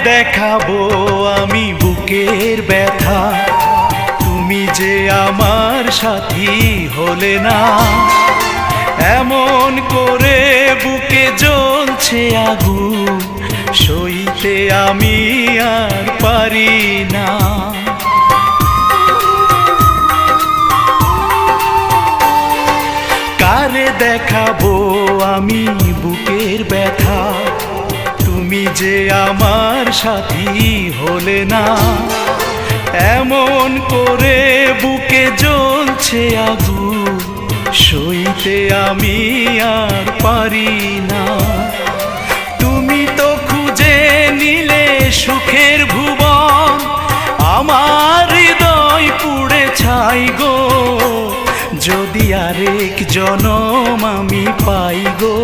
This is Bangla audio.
দেখাবো আমি বুকের ব্যথা, তুমি যে আমার সাথী হলে না। এমন করে বুকে জ্বলছে আগুন, সইতে আমি আর পারি না। কারে দেখাবো আমি বুকের ব্যথা, তুমি যে আমার সাথী হলে না। এমন করে বুকে জ্বলছে আগুন, সইতে আমি আর পারি না। তুমি তো খুঁজে নিলে সুখের ভুবন, আমার হৃদয় পুড়ে ছাই গো। যদি আরেক জনম আমি পাই গো।